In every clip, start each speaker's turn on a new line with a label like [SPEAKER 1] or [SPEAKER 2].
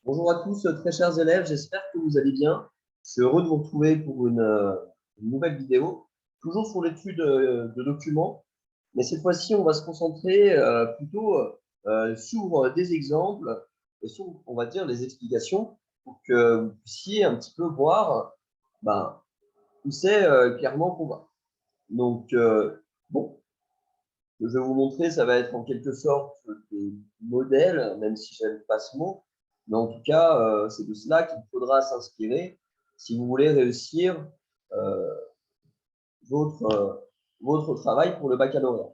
[SPEAKER 1] Bonjour à tous, très chers élèves, j'espère que vous allez bien. Je suis heureux de vous retrouver pour une nouvelle vidéo, toujours sur l'étude de documents, mais cette fois-ci, on va se concentrer plutôt sur des exemples et sur, on va dire, les explications pour que vous puissiez un petit peu voir où c'est clairement qu'on va. Donc, bon, ce que je vais vous montrer, ça va être en quelque sorte des modèles, même si j'aime pas ce mot. Mais en tout cas, c'est de cela qu'il faudra s'inspirer si vous voulez réussir euh, votre travail pour le baccalauréat.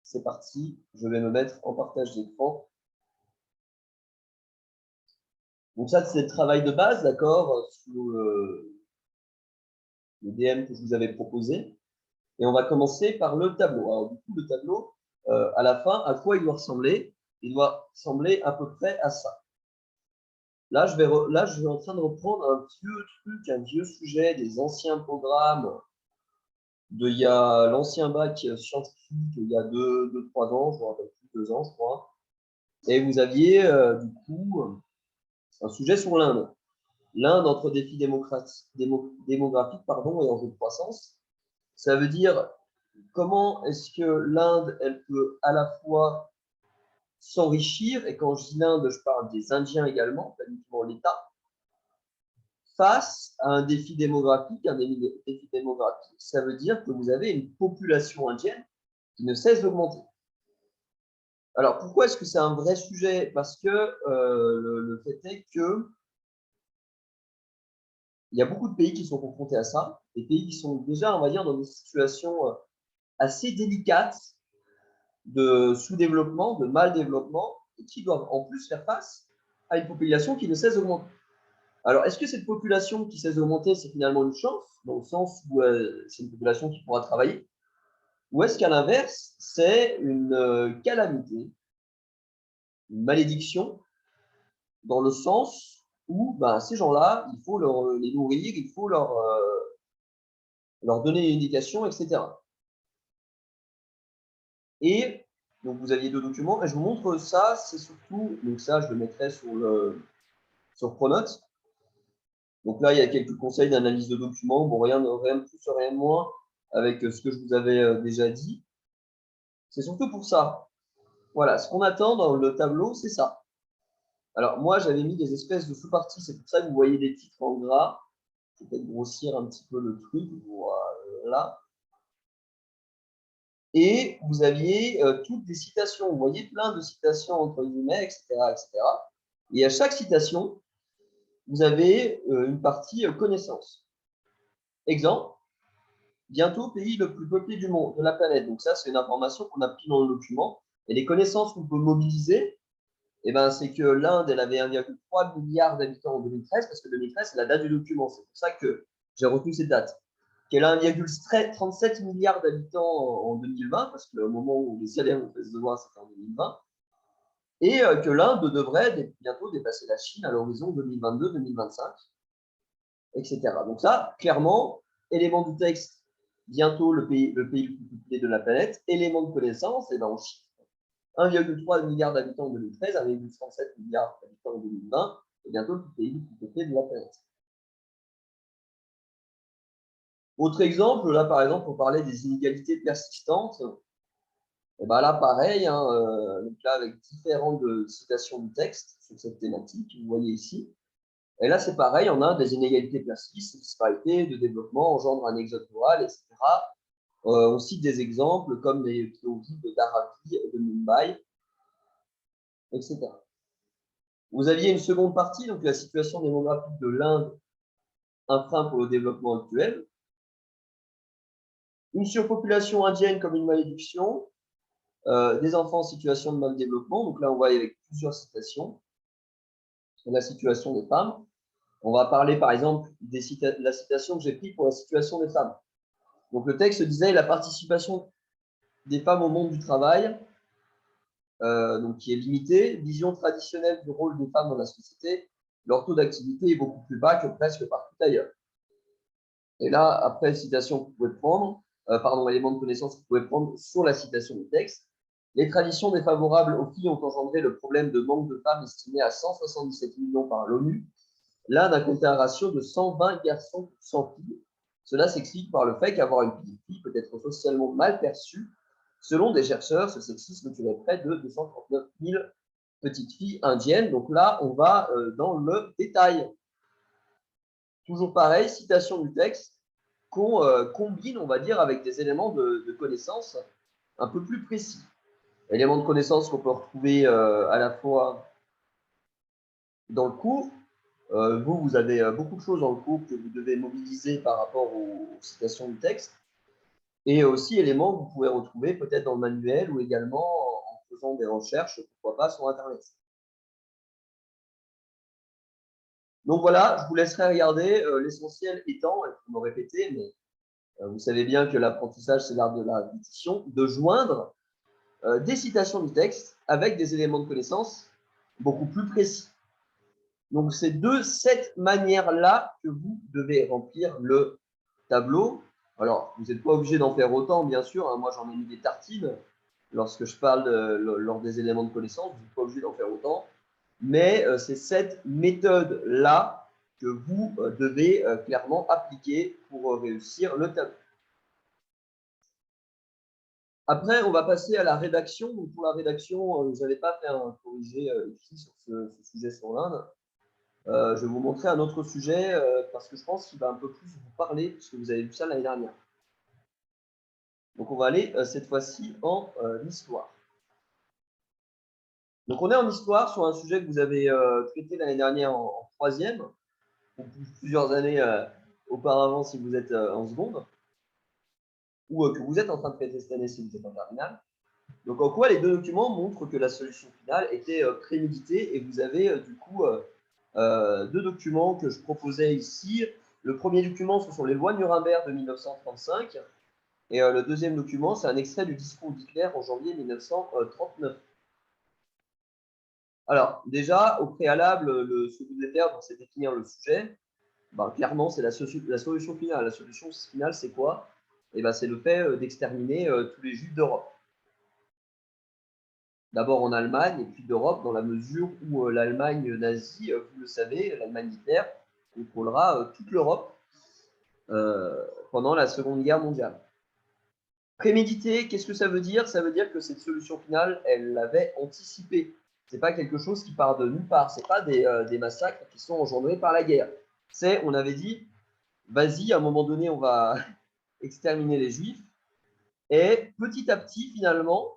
[SPEAKER 1] C'est parti, je vais me mettre en partage d'écran. Donc ça, c'est le travail de base, d'accord, sous le DM que je vous avais proposé. Et on va commencer par le tableau. Alors du coup, le tableau, à la fin, à quoi il doit ressembler? Il doit ressembler à peu près à ça. Là, je vais en train de reprendre un vieux truc, un vieux sujet des anciens programmes il y a l'ancien bac scientifique il y a 3 ans, je me rappelle plus, 2 ans, je crois. Et vous aviez du coup un sujet sur l'Inde. L'Inde entre défis démographiques et enjeux de croissance. Ça veut dire comment est-ce que l'Inde, elle peut à la fois s'enrichir, et quand je dis l'Inde, je parle des Indiens également, pas uniquement l'État, face à un défi démographique. Un défi démographique, ça veut dire que vous avez une population indienne qui ne cesse d'augmenter. Alors, pourquoi est-ce que c'est un vrai sujet? Parce que le fait est que il y a beaucoup de pays qui sont confrontés à ça, des pays qui sont déjà, on va dire, dans des situations assez délicates de sous-développement, de mal-développement, et qui doivent en plus faire face à une population qui ne cesse d'augmenter. Alors, est-ce que cette population qui cesse d'augmenter, c'est finalement une chance, dans le sens où c'est une population qui pourra travailler, ou est-ce qu'à l'inverse, c'est une calamité, une malédiction, dans le sens où ces gens-là, il faut les nourrir, il faut leur donner une éducation, etc. Et donc, vous aviez 2 documents, et je vous montre ça, c'est surtout, donc ça, je le mettrai sur Pronote. Donc là, il y a quelques conseils d'analyse de documents. Bon, rien de plus, rien de moins avec ce que je vous avais déjà dit. C'est surtout pour ça. Voilà, ce qu'on attend dans le tableau, c'est ça. Alors, moi, j'avais mis des espèces de sous-parties. C'est pour ça que vous voyez des titres en gras. Je vais peut-être grossir un petit peu le truc. Voilà. Et vous aviez toutes des citations. Vous voyez plein de citations entre guillemets, etc., etc. Et à chaque citation, vous avez une partie connaissance. Exemple, bientôt pays le plus peuplé du monde, de la planète. Donc ça, c'est une information qu'on a pris dans le document. Et les connaissances qu'on peut mobiliser, c'est que l'Inde, elle avait 1,3 milliard d'habitants en 2013, parce que 2013, c'est la date du document. C'est pour ça que j'ai retenu cette date. Qu'elle a 1,37 milliard d'habitants en 2020, parce que au moment où les salaires ont fait ce devoir, c'était en 2020. Et que l'Inde devrait bientôt dépasser la Chine à l'horizon 2022-2025, etc. Donc ça, clairement, élément du texte, bientôt le pays le plus peuplé de la planète, élément de connaissance, et on chiffre 1,3 milliard d'habitants en 2013, 1,37 milliard d'habitants en 2020, et bientôt le pays le plus peuplé de la planète. Autre exemple, là par exemple, on parlait des inégalités persistantes. Et là pareil, donc là avec différentes citations du texte sur cette thématique, vous voyez ici. Et là, c'est pareil, on a des inégalités persistent, disparités de développement engendrent un exode rural, etc. On cite des exemples comme les POV de Dharavi et de Mumbai, etc. Vous aviez une seconde partie, donc la situation démographique de l'Inde, un frein pour le développement actuel. Une surpopulation indienne comme une malédiction. Des enfants en situation de mal-développement. Donc là, on voit avec plusieurs citations sur la situation des femmes. On va parler par exemple de la citation que j'ai prise pour la situation des femmes. Donc le texte disait la participation des femmes au monde du travail, donc qui est limitée, vision traditionnelle du rôle des femmes dans la société, leur taux d'activité est beaucoup plus bas que presque partout ailleurs. Et là, après, citation que vous pouvez prendre, élément de connaissance que vous pouvez prendre sur la citation du texte, Les traditions défavorables aux filles ont engendré le problème de manque de femmes estimé à 177 millions par l'ONU. L'Inde a compté un ratio de 120 garçons pour 100 filles. Cela s'explique par le fait qu'avoir une petite fille peut être socialement mal perçu. Selon des chercheurs, ce sexisme tuerait près de 239 000 petites filles indiennes. Donc là, on va dans le détail. Toujours pareil, citation du texte qu'on combine, on va dire, avec des éléments de connaissance un peu plus précis. Éléments de connaissance qu'on peut retrouver à la fois dans le cours. Vous avez beaucoup de choses dans le cours que vous devez mobiliser par rapport aux citations du texte. Et aussi éléments que vous pouvez retrouver peut-être dans le manuel ou également en faisant des recherches, pourquoi pas, sur Internet. Donc voilà, je vous laisserai regarder, l'essentiel étant, et pour me répéter, mais vous savez bien que l'apprentissage, c'est l'art de la répétition, de joindre des citations du texte avec des éléments de connaissance beaucoup plus précis. Donc, c'est de cette manière-là que vous devez remplir le tableau. Alors, vous n'êtes pas obligé d'en faire autant, bien sûr. Hein. Moi, j'en ai mis des tartines lorsque je parle lors des éléments de connaissance. Vous n'êtes pas obligé d'en faire autant. Mais c'est cette méthode-là que vous devez clairement appliquer pour réussir le tableau. Après, on va passer à la rédaction. Donc, pour la rédaction, je n'avais pas fait un corrigé écrit sur ce sujet sur l'Inde. Je vais vous montrer un autre sujet parce que je pense qu'il va un peu plus vous parler, puisque vous avez vu ça l'année dernière. Donc, on va aller cette fois-ci en histoire. Donc, on est en histoire sur un sujet que vous avez traité l'année dernière en troisième, ou plusieurs années auparavant si vous êtes en seconde, ou que vous êtes en train de traiter cette année si vous êtes en terminale. Donc, en quoi les deux documents montrent que la solution finale était préméditée, et vous avez du coup deux documents que je proposais ici. Le premier document, ce sont les lois de Nuremberg de 1935, et le deuxième document, c'est un extrait du discours d'Hitler en janvier 1939. Alors, déjà, au préalable, ce que vous devez faire, c'est définir le sujet. Ben, clairement, c'est la solution finale. La solution finale, c'est quoi? Et ben, c'est le fait d'exterminer tous les juifs d'Europe. D'abord en Allemagne et puis d'Europe, dans la mesure où l'Allemagne nazie, vous le savez, l'Allemagne Hitler contrôlera toute l'Europe pendant la Seconde Guerre mondiale. Prémédité, qu'est-ce que ça veut dire? Ça veut dire que cette solution finale, elle l'avait anticipée. Ce n'est pas quelque chose qui part de nulle part. Ce n'est pas des massacres qui sont engendrés par la guerre. C'est, on avait dit, vas-y, à un moment donné, on va exterminer les Juifs. Et petit à petit, finalement,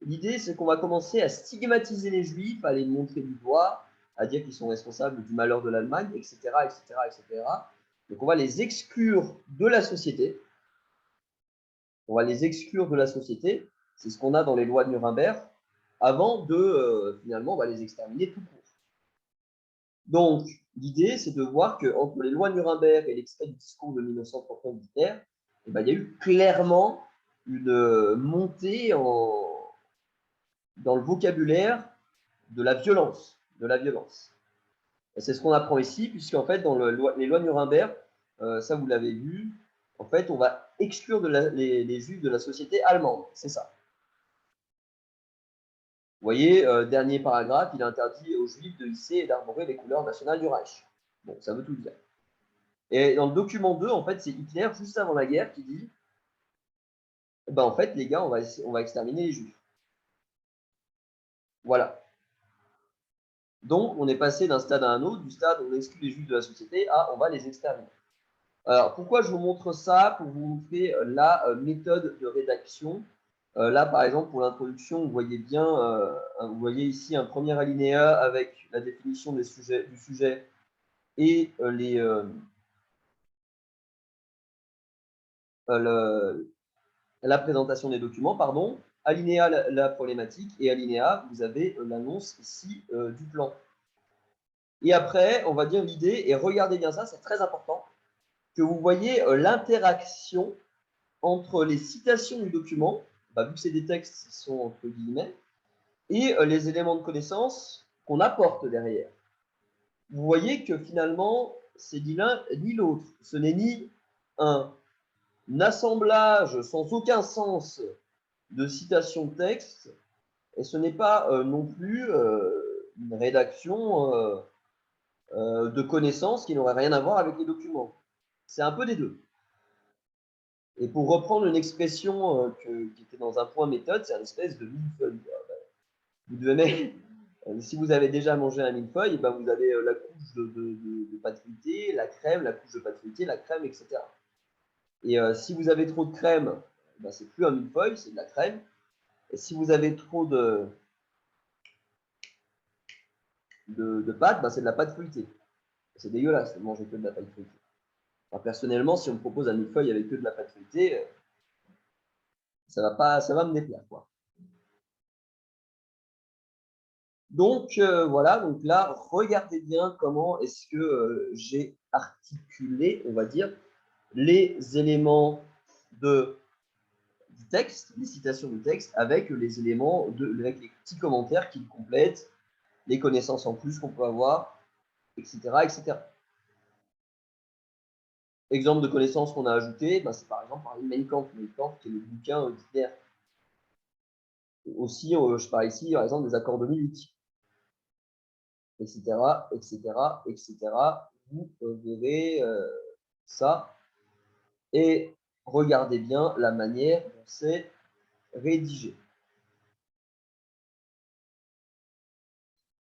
[SPEAKER 1] l'idée, c'est qu'on va commencer à stigmatiser les Juifs, à les montrer du doigt, à dire qu'ils sont responsables du malheur de l'Allemagne, etc., etc., etc. Donc, on va les exclure de la société. On va les exclure de la société. C'est ce qu'on a dans les lois de Nuremberg, avant de, finalement, on va les exterminer tout court. Donc, l'idée, c'est de voir qu'entre les lois de Nuremberg et l'extrait du discours de 1939 d'Hitler, eh ben, il y a eu clairement une montée dans le vocabulaire de la violence. C'est ce qu'on apprend ici, puisqu'en fait, dans les lois de Nuremberg, ça vous l'avez vu, en fait, on va exclure les juifs de la société allemande. C'est ça. Vous voyez, dernier paragraphe, il interdit aux juifs de hisser et d'arborer les couleurs nationales du Reich. Bon, ça veut tout dire. Et dans le document 2, en fait, c'est Hitler, juste avant la guerre, qui dit ben, en fait, les gars, on va exterminer les juifs. Voilà. Donc, on est passé d'un stade à un autre, du stade où on exclut les juifs de la société à on va les exterminer. Alors, pourquoi je vous montre ça? Pour vous montrer la méthode de rédaction. Là, par exemple, pour l'introduction, vous voyez bien, vous voyez ici un premier alinéa avec la définition du sujet et la présentation des documents, pardon. Alinéa, la problématique, et alinéa, vous avez l'annonce ici du plan. Et après, on va dire l'idée, et regardez bien ça, c'est très important, que vous voyez l'interaction entre les citations du document, vu que c'est des textes qui sont entre guillemets, et les éléments de connaissance qu'on apporte derrière. Vous voyez que finalement, c'est ni l'un ni l'autre. Ce n'est ni un assemblage sans aucun sens de citation de texte, et ce n'est pas non plus une rédaction de connaissances qui n'aurait rien à voir avec les documents. C'est un peu des deux. Et pour reprendre une expression qui était dans un point méthode, c'est une espèce de millefeuille. Vous devez si vous avez déjà mangé un millefeuille, ben vous avez la couche de pâte feuilletée, la crème, la couche de pâte feuilletée, la crème, etc. Et si vous avez trop de crème, ben c'est plus un millefeuille, c'est de la crème. Et si vous avez trop de pâte, ben c'est de la pâte feuilletée. C'est dégueulasse de manger que de la pâte feuilletée. Enfin, personnellement, si on me propose un millefeuille avec que de la pâte feuilletée, ça va me déplaire, quoi. Donc voilà, donc là, regardez bien comment est-ce que j'ai articulé, on va dire, les éléments du texte, les citations du texte, avec les éléments, avec les petits commentaires qui le complètent, les connaissances en plus qu'on peut avoir, etc., etc. Exemple de connaissances qu'on a ajouté, ben, c'est par exemple par Mein Kampf, qui est le bouquin d'Hitler. Aussi, je parle ici, par exemple, des accords dominiques, etc., etc., etc. Vous verrez ça et regardez bien la manière dont c'est rédigé.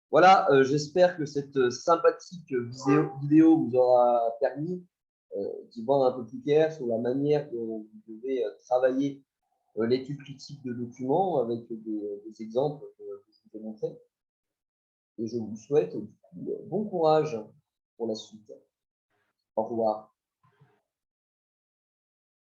[SPEAKER 1] Voilà, j'espère que cette sympathique vidéo vous aura permis d'y voir un peu plus clair sur la manière dont vous devez travailler l'étude critique de documents avec des exemples que je vous ai montrés. Et je vous souhaite du coup, bon courage pour la suite. Au revoir.